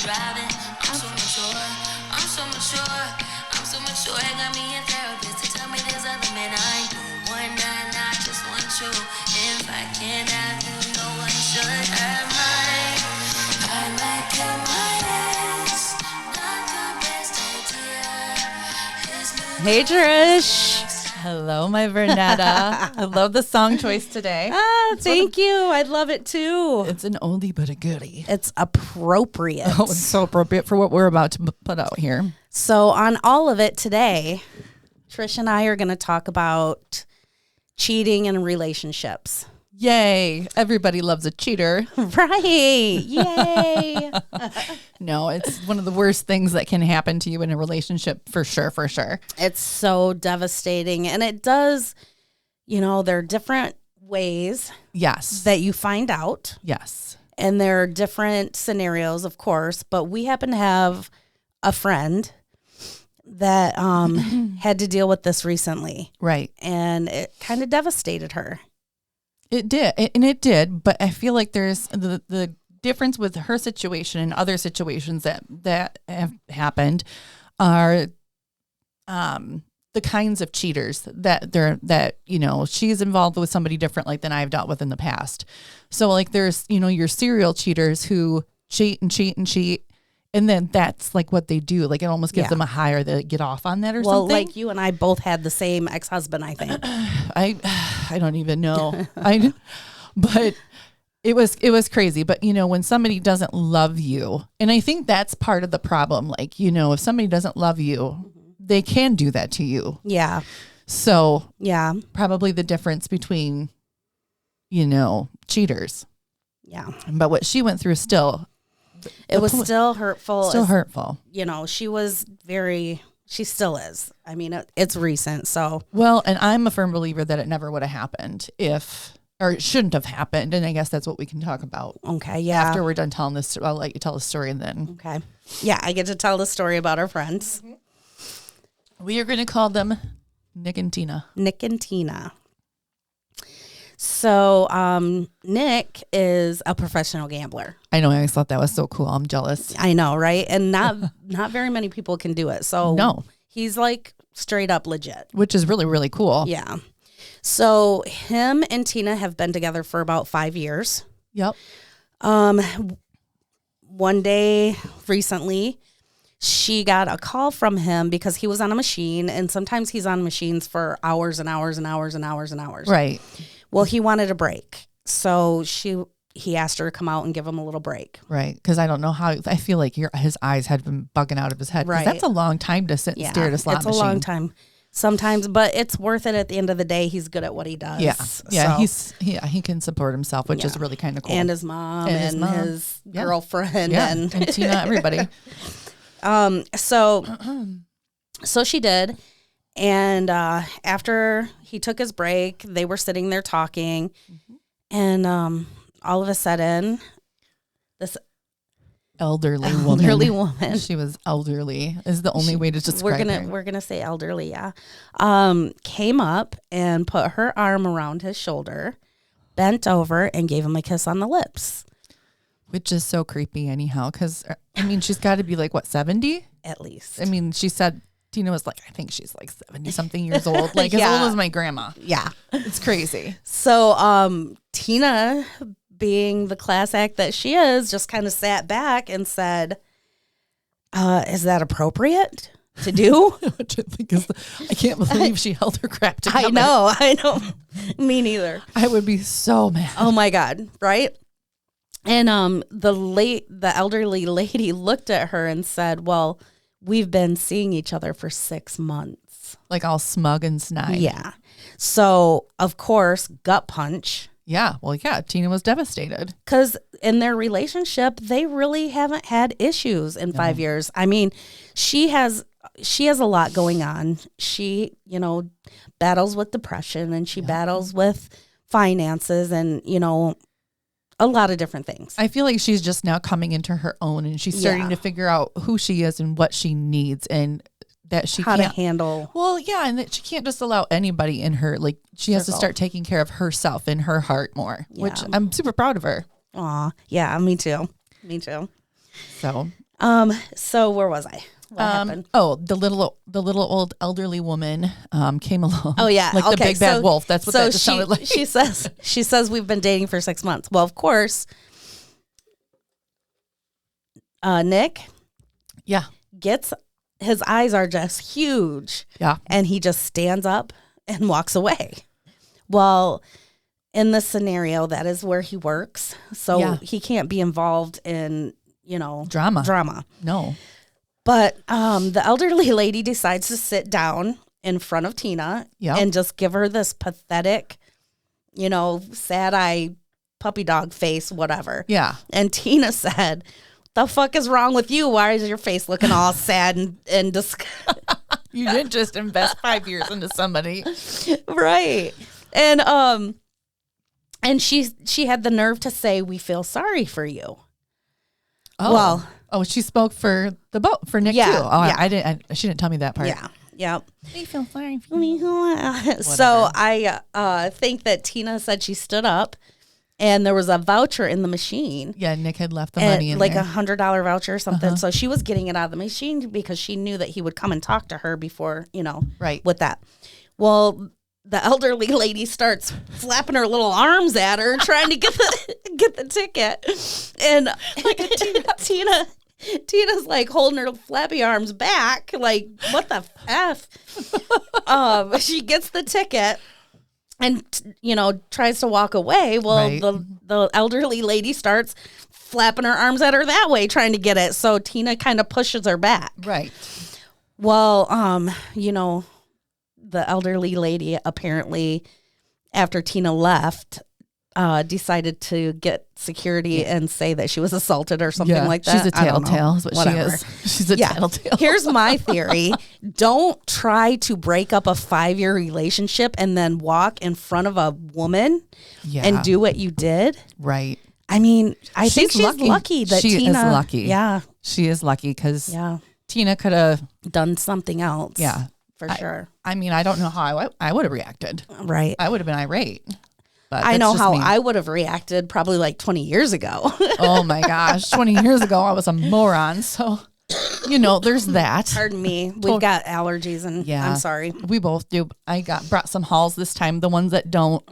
driving. I'm so mature. I'm so mature. I'm so mature. It got me a therapist to tell me there's other men I ain't doing one night, not just one true. If I can't have you, no one should have mine. I might kill my ass. Not the best idea. Hey, Trish. Hello, my Vernetta. I love the song choice today. Thank you. I love it too. It's an oldie but a goodie. It's appropriate. Oh, it's so appropriate for what we're about to put out here. So on all of it today, Trish and I are going to talk about cheating in relationships. Yay. Everybody loves a cheater. Right. Yay. No, it's one of the worst things that can happen to you in a relationship, for sure, for sure. It's so devastating. And it does, there are different ways Yes. that you find out. Yes. And there are different scenarios, of course. But we happen to have a friend that had to deal with this recently. Right. And it kind of devastated her. It did. And it did. But I feel like there's the difference with her situation and other situations that have happened are the kinds of cheaters that she's involved with somebody different like than I've dealt with in the past. So like there's, your serial cheaters who cheat and cheat and cheat. And then that's like what they do. Like it almost gives them a high, or they get off on that or something. Well, like you and I both had the same ex-husband, I think. I don't even know. But it was crazy. But when somebody doesn't love you, and I think that's part of the problem. Like, if somebody doesn't love you, they can do that to you. Yeah. So yeah, probably the difference between, cheaters. Yeah. But what she went through still. It was still hurtful. Still hurtful. She still is. I mean, it's recent. So. Well, and I'm a firm believer that it never would have happened or it shouldn't have happened. And I guess that's what we can talk about. Okay. Yeah. After we're done telling this, I'll let you tell the story and then. Okay. Yeah. I get to tell the story about our friends. We are going to call them Nick and Tina. Nick and Tina. So, Nick is a professional gambler. I know. I always thought that was so cool. I'm jealous. I know, right? And not very many people can do it. So no, he's like straight up legit, which is really, really cool. Yeah. So him and Tina have been together for about 5 years. Yep. One day recently, she got a call from him because he was on a machine, and sometimes he's on machines for hours and hours and hours and hours and hours. Right. Well, he wanted a break. So he asked her to come out and give him a little break. Right. Because I don't know how, I feel like his eyes had been bugging out of his head. Right. That's a long time to sit and stare at a slot machine. It's a long time sometimes, but it's worth it at the end of the day. He's good at what he does. Yeah. Yeah. So, he can support himself, which is really kind of cool. And his mom and his girlfriend and Tina, everybody. So she did. And after he took his break, they were sitting there talking. And all of a sudden, this elderly woman. She was elderly is the only way to describe her. We're gonna say elderly, yeah. Came up and put her arm around his shoulder, bent over, and gave him a kiss on the lips. Which is so creepy anyhow, because, she's got to be like, what, 70? At least. She said, Tina was like, I think she's like 70-something years old, like as old as my grandma. Yeah. It's crazy. So Tina, being the class act that she is, just kind of sat back and said, is that appropriate to do? Which I think I can't believe she held her crap together. I know. Me neither. I would be so mad. Oh my God. Right? And the elderly lady looked at her and said, well, we've been seeing each other for 6 months. Like all smug and snide. Yeah. So, of course, gut punch. Yeah. Well, yeah, Tina was devastated. Because in their relationship, they really haven't had issues in 5 years. She has a lot going on. She, battles with depression, and she battles with finances and, a lot of different things. I feel like she's just now coming into her own, and she's starting to figure out who she is and what she needs, and that she how can't to handle. Well, yeah, and that she can't just allow anybody in her. Like she has to start taking care of herself and her heart more, which I'm super proud of her. Aw, yeah, me too. Me too. So So where was I? What happened? The little old elderly woman came along. Oh yeah, like the okay, big bad wolf. That's what that just sounded like. She says we've been dating for 6 months. Well, of course, Nick Yeah, gets his eyes are just huge. yeah, And he just stands up and walks away. Well, in this scenario, that is where he works. So Yeah. he can't be involved in, drama. No. But the elderly lady decides to sit down in front of Tina Yep. and just give her this pathetic, sad eye, puppy dog face, whatever. Yeah. And Tina said, "The fuck is wrong with you? Why is your face looking all sad and You didn't just invest 5 years into somebody. right?" And she had the nerve to say, "We feel sorry for you." Oh. Well, she spoke for the boat for Nick Yeah, too. Oh, yeah. I didn't. She didn't tell me that part. yeah, yeah. We feel sorry for you. So I think that Tina said she stood up, and there was a voucher in the machine. Yeah, Nick had left the And money in like there. $100 voucher or something. So she was getting it out of the machine because she knew that he would come and talk to her before, Right. with that. Well, the elderly lady starts flapping her little arms at her, trying to get the ticket. And Tina's like holding her flappy arms back, like, what the F? She gets the ticket and, tries to walk away. Well, Right. the elderly lady starts flapping her arms at her that way, trying to get it. So Tina kind of pushes her back. Right. Well, the elderly lady apparently, after Tina left, decided to get security and say that she was assaulted or something like that. She's a I don't know. tattletale is what Whatever. she is. She's a tattletale. Here's my theory. Don't try to break up a 5-year relationship and then walk in front of a woman Yeah. and do what you did. Right. I mean, I think she's lucky that She is Tina. lucky. Yeah. She is lucky because Yeah. Tina could have. Done something else. Yeah. For sure. I mean, I don't know how I would have reacted. Right. I would have been irate. But I that's know just how me. I would have reacted probably like 20 years ago. Oh my gosh. 20 years ago, I was a moron. So, there's that. Pardon me. We've got allergies and Yeah. I'm sorry. We both do. I brought some Halls this time. The ones that don't,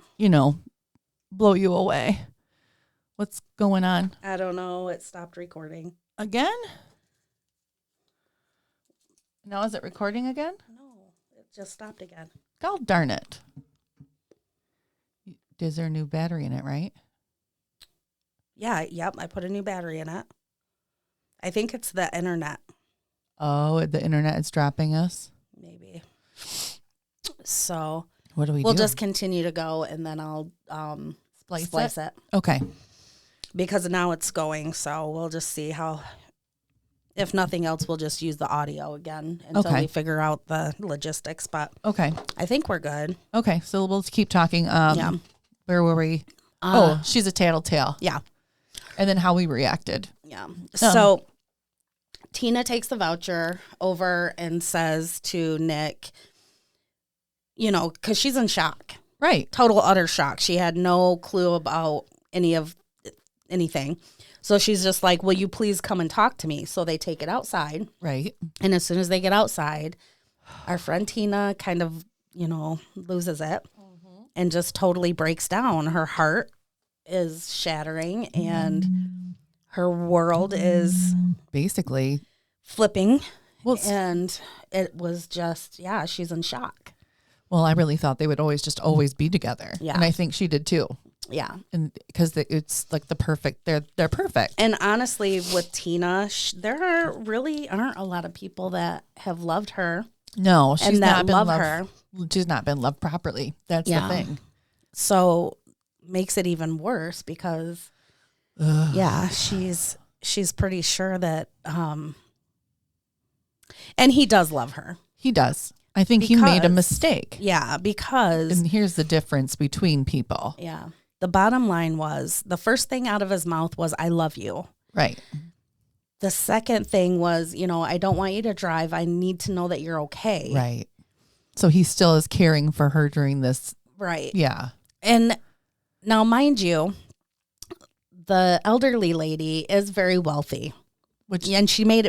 blow you away. What's going on? I don't know. It stopped recording. Again? Now is it recording again? No, it just stopped again. God darn it. Is there a new battery in it, right? Yeah. Yep. I put a new battery in it. I think it's the internet. Oh, the internet is dropping us. Maybe. So What do we we'll do? just continue to go and then I'll splice it Okay. because now it's going. So we'll just see how. If nothing else, we'll just use the audio again until Okay. we figure out the logistics. But Okay. I think we're good. Okay. So we'll keep talking. Yeah. Where were we? She's a tattletale. Yeah. And then how we reacted. Yeah. So Tina takes the voucher over and says to Nick, because she's in shock, Right. total utter shock. She had no clue about anything. So she's just like, "Will you please come and talk to me?" So they take it outside. Right. And as soon as they get outside, our friend Tina kind of, loses it and just totally breaks down. Her heart is shattering and her world is Basically. flipping. Well, And it was just, she's in shock. I really thought they would always be together. Yeah. And I think she did too. Yeah. And because it's like the perfect, they're perfect. And honestly, with Tina, there aren't a lot of people that have loved her. No, she's And that not been love loved. her. She's not been loved properly. That's Yeah. the thing. So makes it even worse because, she's pretty sure that, and he does love her. He does. I think he made a Because- mistake. Yeah, because And here's the difference between people. yeah, the bottom line was the first thing out of his mouth was, "I love you." Right. The second thing was, "I don't want you to drive. I need to know that you're okay." Right. So he still is caring for her during this. Right. Yeah. And now, mind you, the elderly lady is very wealthy. and she's made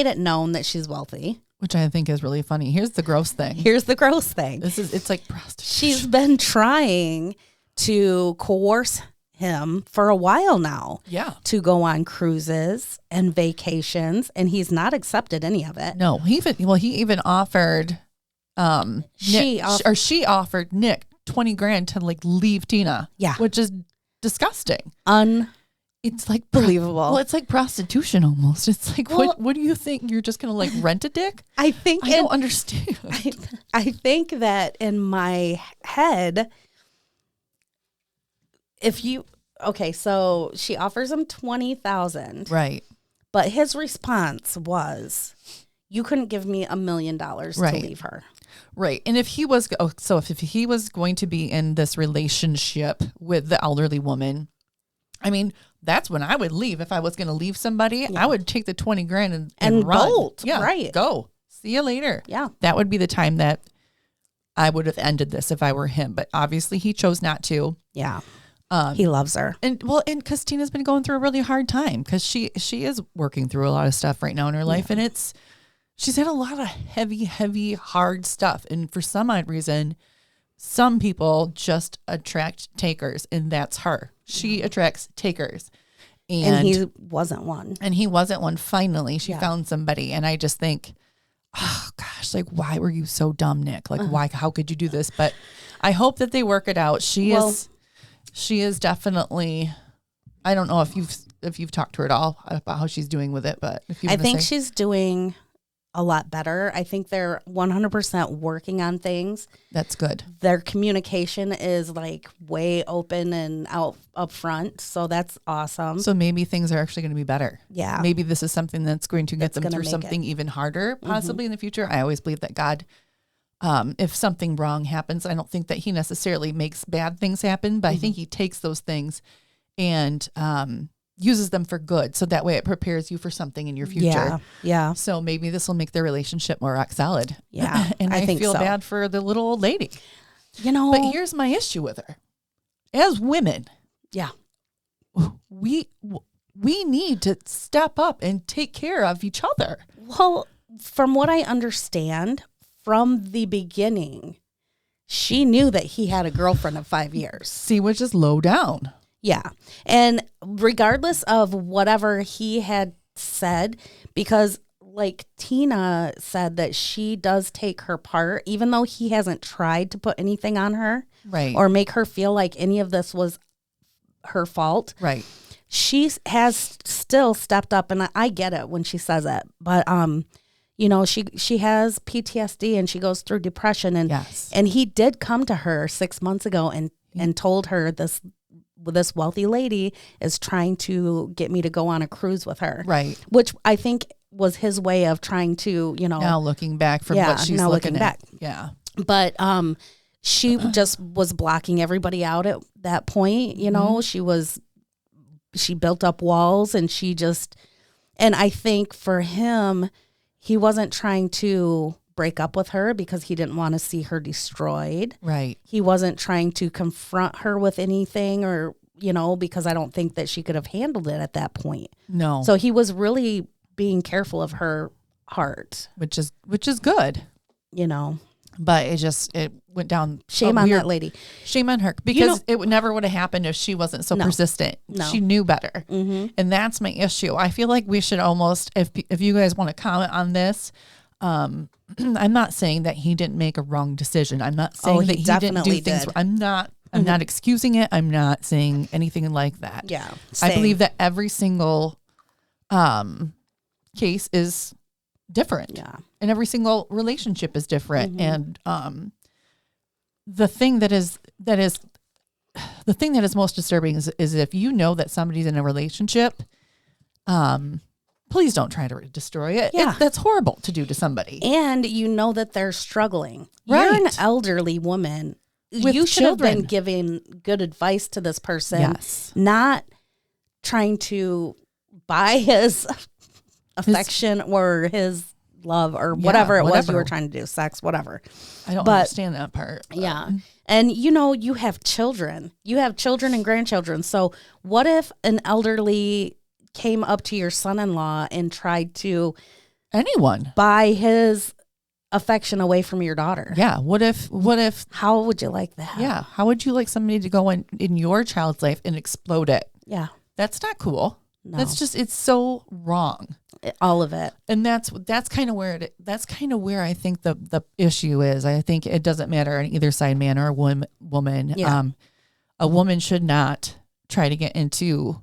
it known that she's wealthy. Which I think is really funny. Here's the gross thing. Here's the gross thing. It's like prostitution. She's been trying to coerce him for a while now. Yeah. To go on cruises and vacations, and he's not accepted any of it. No, he even offered she offered Nick 20 grand to like leave Tina. Yeah. Which is disgusting. It's like Unbelievable. Well, it's like prostitution almost. It's like, what do you think? You're just going to like rent a dick? I don't understand. I think that in my head, so she offers him 20,000. Right. But his response was, you couldn't give me $1 million to leave her. Right. And if he was going to be in this relationship with the elderly woman, I mean, that's when I would leave. If I was going to leave somebody, I would take the 20 grand and run. Bolt. Yeah, right. Go. See you later. Yeah. That would be the time that I would have ended this if I were him. But obviously he chose not to. Yeah. He loves her. And because Tina's been going through a really hard time because she is working through a lot of stuff right now in her life. And she's had a lot of heavy, hard stuff. And for some odd reason, some people just attract takers, and that's her. She attracts takers. And he wasn't one. And he wasn't one. Finally, she found somebody. And I just think, oh gosh, like, why were you so dumb, Nick? Like, why? How could you do this? But I hope that they work it out. She is definitely. I don't know if you've talked to her at all about how she's doing with it, but if you, I think she's doing a lot better. I think they're 100% working on things. That's good. Their communication is like way open and out up front. So that's awesome. So maybe things are actually going to be better. Yeah. Maybe this is something that's going to get them through something even harder, possibly in the future. I always believe that God, if something wrong happens, I don't think that he necessarily makes bad things happen, but I think he takes those things and uses them for good. So that way it prepares you for something in your future. Yeah. Yeah. So maybe this will make their relationship more rock solid. Yeah. And I think feel so. bad for the little old lady. You know, But here's my issue with her. As women, yeah, we need to step up and take care of each other. well, from what I understand, from the beginning, she knew that he had a girlfriend of 5 years. See, which is low down. Yeah. And regardless of whatever he had said, because like Tina said that she does take her part, even though he hasn't tried to put anything on her Right. or make her feel like any of this was her fault. Right. She has still stepped up, and I get it when she says it, but you know, she has PTSD and she goes through depression, and Yes. and he did come to her 6 months ago and told her this wealthy lady is trying to get me to go on a cruise with her, Right. which I think was his way of trying to, you know, Now looking back from what she's now looking looking at. back. Yeah. but she just was blocking everybody out at that point, you know. She built up walls, and and I think for him, he wasn't trying to break up with her because he didn't want to see her destroyed. Right. He wasn't trying to confront her with anything, or, you know, because I don't think that she could have handled it at that point. No. So he was really being careful of her heart, which is good. you know. But it went down. Shame on that lady. Shame on her, because it never would have happened if she wasn't so persistent. No. She knew better. And that's my issue. I feel like we should almost, if you guys want to comment on this, I'm not saying that he didn't make a wrong decision. I'm not saying that he didn't do things. I'm not excusing it. I'm not saying anything like that. Yeah. I same. believe that every single case is different. Yeah. And every single relationship is different. And the thing that is most disturbing is if you know that somebody's in a relationship, please don't try to destroy it. Yeah. That's horrible to do to somebody. And you know that they're struggling. Right. You're an elderly woman. With you should have children. been giving good advice to this person, Yes. not trying to buy his affection or his love or whatever it was you whatever. were trying to do, sex, whatever. I don't But- understand that part. but- Yeah. And you know, you have children. You have children and grandchildren. So what if an elderly came up to your son-in-law and tried to Anyone. buy his affection away from your daughter? Yeah. What if, How would you like that? yeah. How would you like somebody to go in your child's life and explode it? Yeah. That's not cool. No. That's just, it's so wrong. All of it. And that's kind of where I think the issue is. I think it doesn't matter on either side, man or woman. Yeah. A woman should not try to get into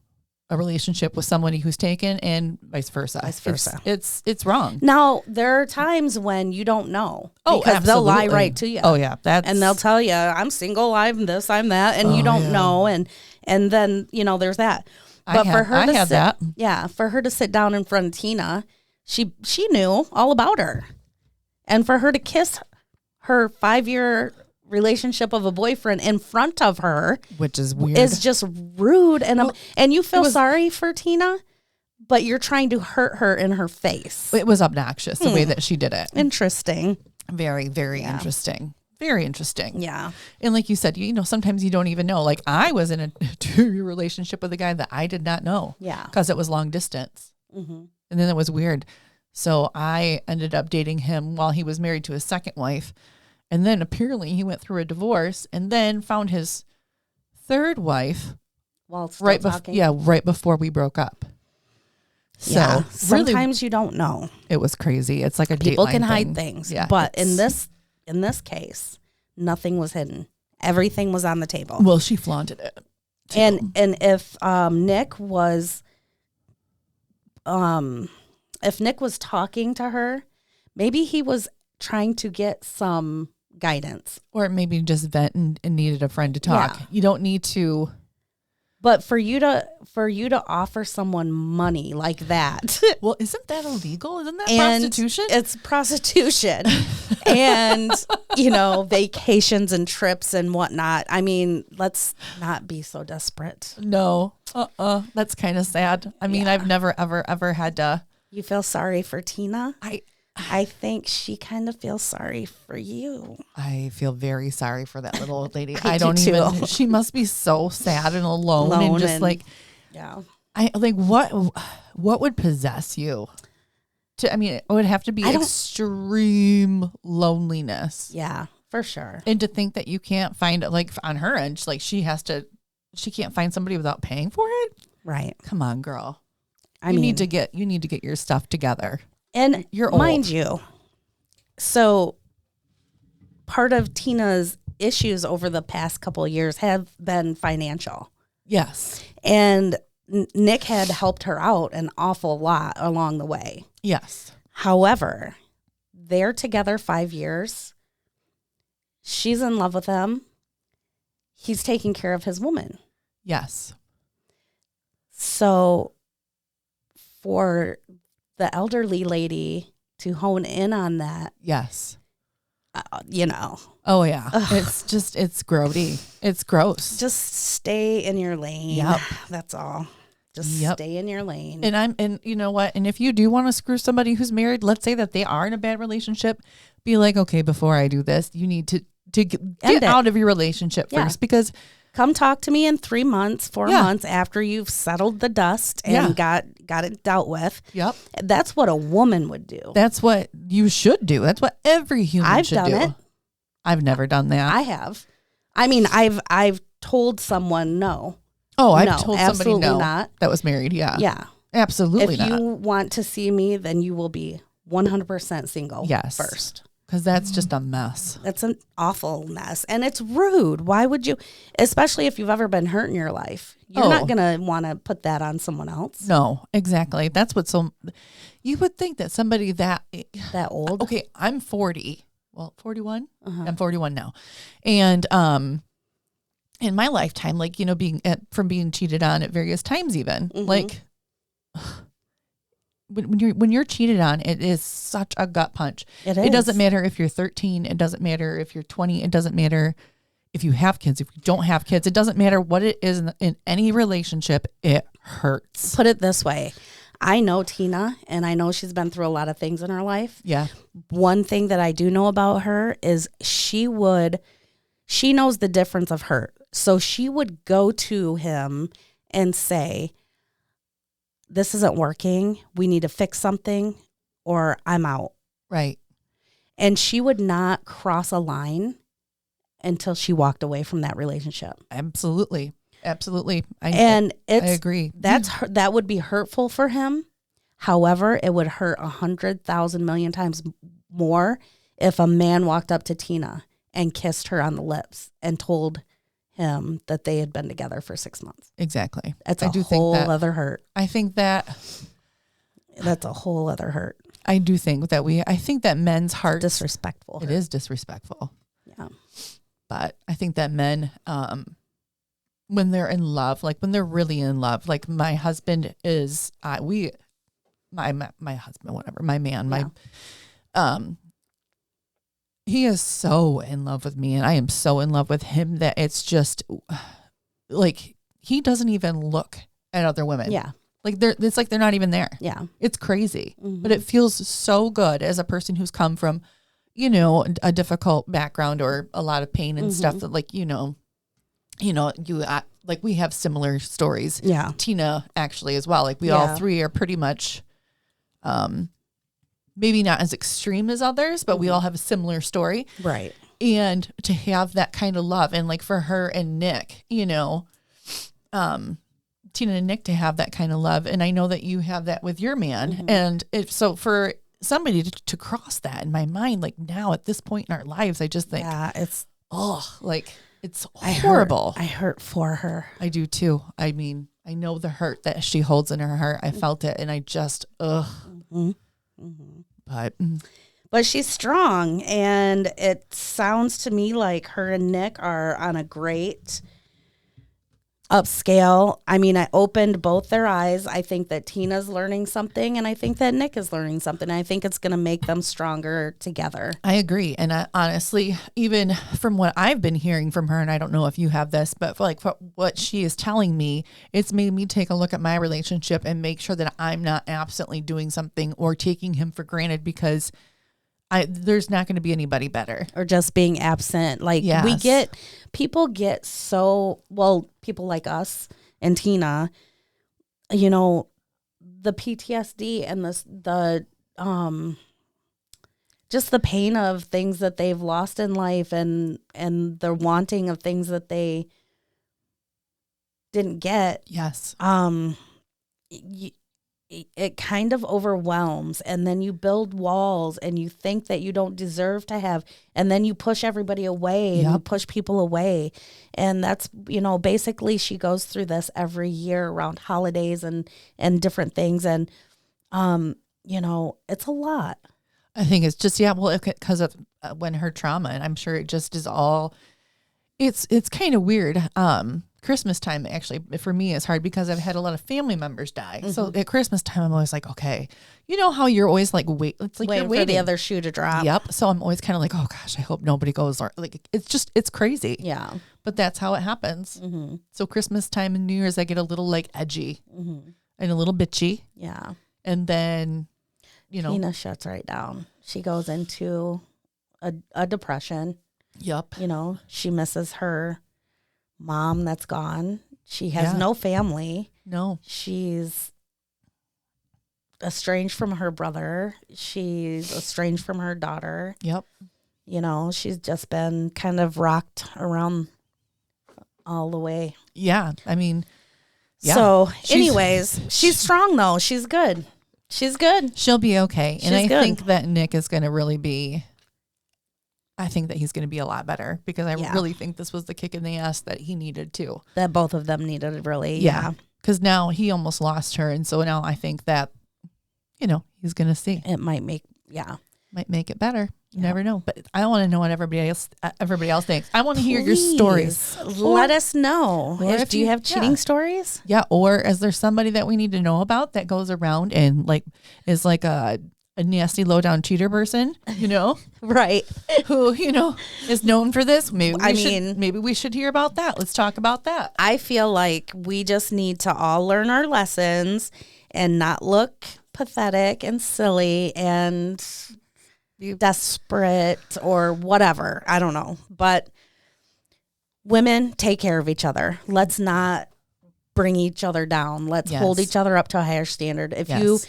a relationship with somebody who's taken, and vice versa. Vice versa. It's wrong. Now, there are times when you don't know. Oh, because they'll lie absolutely. right to you. Oh yeah, And they'll tell you, I'm single, I'm this, I'm that, and you don't know. And then, there's that. But for her I to had sit, that. yeah, for her to sit down in front of Tina, she knew all about her. And for her to kiss her 5-year relationship of a boyfriend in front of her, Which is weird. is just rude. And you feel was- sorry for Tina, but you're trying to hurt her in her face. It was obnoxious the way that she did it. Interesting. Very, very interesting. Very interesting. Yeah. And like you said, sometimes you don't even know. Like I was in a 2-year relationship with a guy that I did not know. Yeah. Because it was long distance. Mm-hmm. And then it was weird. So I ended up dating him while he was married to his second wife. And then apparently he went through a divorce and then found his third wife While still right talking. right before we broke up. So Yeah. really, Sometimes you don't know. it was crazy. It's like a People Dateline can hide thing. things. Yeah, But in it's- this case, nothing was hidden. Everything was on the table. well, she flaunted it. too. And if Nick was talking to her, maybe he was trying to get some guidance. Or maybe just vent and needed a friend to talk. Yeah. You don't need to. But for you to offer someone money like that, Well, isn't that illegal? Isn't that and prostitution? it's prostitution, and vacations and trips and whatnot. I mean, let's not be so desperate. No. That's kind of sad. I mean, Yeah. I've never, ever had to. You feel sorry for Tina? I I think she kind of feels sorry for you. feel very sorry for that little old lady. I I do don't too. even. She must be so sad and alone and just Yeah. what would possess you? I mean, it would have to be extreme loneliness. Yeah, for sure. And to think that you can't find it, like on her end, she can't find somebody without paying for it. Right. Come on, girl. I you mean, need to get your stuff together. and you're mind old. you, so part of Tina's issues over the past couple of years have been financial. Yes. And Nick had helped her out an awful lot along the way. Yes. However, they're together 5 years. She's in love with him. He's taking care of his woman. Yes. So for the elderly lady to hone in on that, Yes. Oh yeah. It's grody. It's gross. just stay in your lane. Yep. That's all. Just Yep. stay in your lane. And you know what? And if you do want to screw somebody who's married, let's say that they are in a bad relationship, be like, okay, before I do this, you need to get it. out of your relationship Yeah. first, because Come talk to me in 3 months, 4 Yeah. months after you've settled the dust and got it dealt with. yep, That's what a woman would do. that's what you should do. That's what every human I've should done do. it. I've never done that. I have. I mean, I've told someone no. I've No, told somebody absolutely no not. that was married. Yeah. Yeah. Absolutely If not. you want to see me, then you will be 100% single Yes. first. Because that's just a mess. That's an awful mess. And it's rude. Why would you, especially if you've ever been hurt in your life, you're not going to want to put that on someone else. No, exactly. That's what you would think that somebody that That old. okay, I'm 40. Well, 41. Uh-huh. I'm 41 now. And in my lifetime, like, from being cheated on at various times, even Mhm. like when you're cheated on, it is such a gut punch. It doesn't matter if you're 13. It doesn't matter if you're 20. It doesn't matter if you have kids, if you don't have kids. It doesn't matter what it is in any relationship. It hurts. Put it this way. I know Tina, and I know she's been through a lot of things in her life. Yeah. One thing that I do know about her is she knows the difference of hurt. So she would go to him and say, this isn't working. We need to fix something or I'm out. Right. And she would not cross a line until she walked away from that relationship. Absolutely. Absolutely. I agree. That would be hurtful for him. However, it would hurt 100,000 million times more if a man walked up to Tina and kissed her on the lips and told him that they had been together for 6 months. Exactly. That's a whole other hurt. I think that's a whole other hurt. I do think that I think that men's hearts. Disrespectful. It is disrespectful. Yeah. But I think that men, when they're in love, like when they're really in love, like my husband is, my husband, whatever, my man, he is so in love with me and I am so in love with him that it's just like, he doesn't even look at other women. Yeah. Like it's like they're not even there. Yeah. It's crazy, Mm-hmm. but it feels so good as a person who's come from, you know, a difficult background or a lot of pain and stuff that like, like we have similar stories. Yeah. Tina actually as well. Like we all three are pretty much, maybe not as extreme as others, but we all have a similar story. Right. And to have that kind of love and like for her and Nick, you know, Tina and Nick to have that kind of love. And I know that you have that with your man. And so for somebody to cross that in my mind, like now at this point in our lives, I just think, it's it's horrible. I hurt for her. I do too. I mean, I know the hurt that she holds in her heart. I felt it and I just, But she's strong, and it sounds to me like her and Nick are on a great upscale. I mean, I opened both their eyes. I think that Tina's learning something, and I think that Nick is learning something. I think it's going to make them stronger together. I agree. And I, honestly, even from what I've been hearing from her, and I don't know if you have this, but for what she is telling me, it's made me take a look at my relationship and make sure that I'm not absently doing something or taking him for granted because there's not going to be anybody better. Or just being absent. Like people get so, people like us and Tina, you know, the PTSD and just the pain of things that they've lost in life and the wanting of things that they didn't get. Yes. It kind of overwhelms, and then you build walls and you think that you don't deserve to have, and then you push everybody away and you push people away. And that's, you know, basically she goes through this every year around holidays and different things. And, you know, it's a lot. I think it's just, because of when her trauma, and I'm sure it just is all, it's kind of weird. Christmas time actually for me is hard because I've had a lot of family members die. So at Christmas time, I'm always like, okay, you know how you're always like, it's like waiting for the other shoe to drop. Yep. So I'm always kind of like, oh gosh, I hope nobody goes. Or like, it's crazy. Yeah. But that's how it happens. So Christmas time and New Year's, I get a little like edgy and a little bitchy. Yeah. And then, you know, Tina shuts right down. She goes into a depression. Yep. You know, she misses her mom that's gone. She has no family. No. She's estranged from her brother. She's estranged from her daughter. Yep. You know, she's just been kind of rocked around all the way. Yeah. I mean, So anyways, she's strong though. She's good. She's good. She'll be okay. And I good. think that Nick is going to really I think that he's going to be a lot better because I really think this was the kick in the ass that he needed too. That both of them needed, really. Yeah. Because now he almost lost her. And so now I think that, you know, he's going to see. It might make it better. You never know. But I want to know what everybody else thinks. I want to hear your stories. Let us know. Do you have cheating yeah. stories? Yeah. Or is there somebody that we need to know about that goes around and like is like a nasty low down cheater person, you know, Right. who, you know, is known for this. Maybe mean, maybe we should hear about that. Let's talk about that. I feel like we just need to all learn our lessons and not look pathetic and silly and desperate or whatever. I don't know. But women, take care of each other. Let's not bring each other down. Let's hold Yes. each other up to a higher standard. If Yes.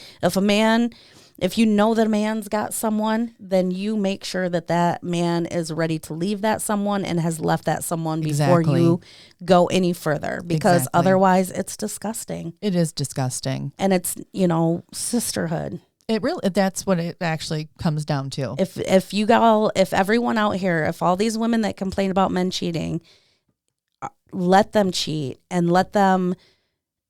if you know that a man's got someone, then you make sure that that man is ready to leave that someone and has left that someone before Exactly. you go any further, because Exactly. otherwise it's disgusting. It is disgusting. And it's, sisterhood. It really, that's what it actually comes down to. If everyone out here, if all these women that complain about men cheating, let them cheat and let them,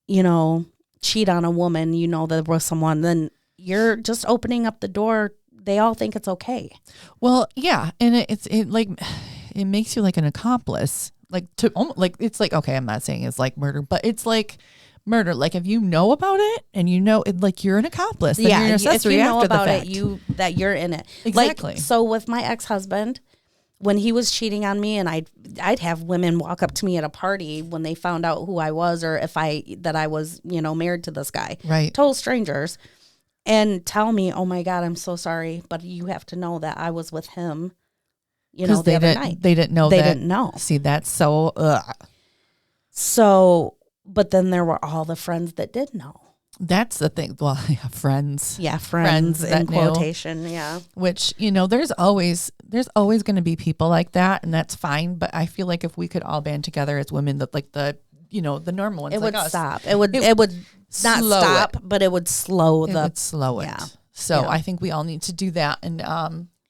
cheat on a woman, that there was someone, then you're just opening up the door. They all think it's okay. Well, yeah. And it makes you like an accomplice. It's like, okay, I'm not saying it's like murder, but it's like murder. Like if you know about it and you're an accomplice, then you're an accessory if you know after about the fact. it, that you're in it. Exactly. Like, so with my ex-husband, when he was cheating on me, and I'd have women walk up to me at a party when they found out who I was, or that I was, married to this guy, Right. total strangers, and tell me, "Oh my God, I'm so sorry, but you have to know that I was with him." The other night. They didn't know. They didn't know. See, that's so. So, but then there were all the friends that did know. That's the thing. Well, yeah, friends. Yeah, friends in that knew. quotation. Yeah. Which, there's always going to be people like that, and that's fine. But I feel like if we could all band together as women, that like the normal ones, It like would us, stop. It would not slow stop, but it would slow it would slow it. yeah. So Yeah. I think we all need to do that. And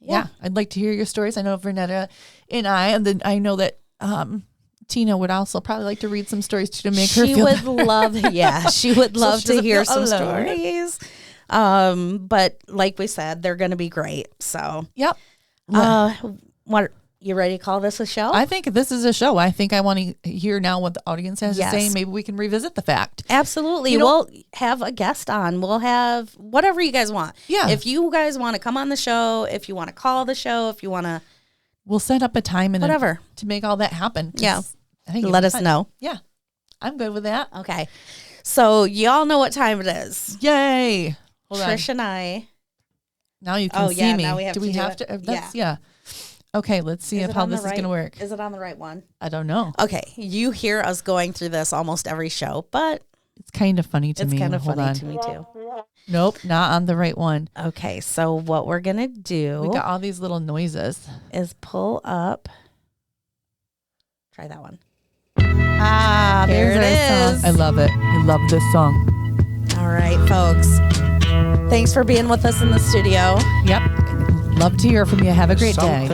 yeah, I'd like to hear your stories. I know Vernetta and I know that Tina would also probably like to read some stories too, to make her feel better. She would love she to doesn't hear feel some alone. stories. But like we said, they're going to be great. So, Yep. what, you ready to call this a show? I think this is a show. I think I want to hear now what the audience has Yes. to say. Maybe we can revisit the fact. Absolutely. We'll have a guest on. We'll have whatever you guys want. Yeah. If you guys want to come on the show, if you want to call the show, if you want to, We'll set up a time and whatever, to make all that happen. 'Cause Yeah. I think let it's us fun. know. Yeah. I'm good with that. Okay. So y'all know what time it is. Yay. Hold on. Trish and I. Now you can Oh, see yeah, me. now we have do to we do have it. to? That's, yeah. Okay, let's see Is if it how on the this is going to right- work. Is it on the right one? I don't know. Okay. You hear us going through this almost every show, but It's kind of funny to it's me. kind of Hold funny on. to me too. Nope, not on the right one. Okay. So what we're going to do We got all these little noises. is pull up. Try that one. Ah, there it is. I love it. I love this song. All right, folks. Thanks for being with us in the studio. Yep. Love to hear from you. Have a great day.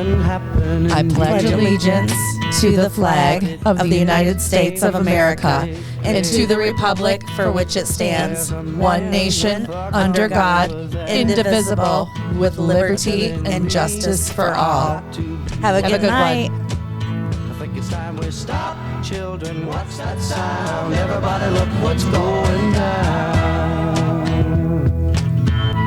I pledge allegiance to the flag of the United States of America and to the republic for which it stands, one nation, under God, indivisible, with liberty and justice for all. Have a good good night. one. I think it's time we stop. Children, what's that sound? Everybody look what's going down.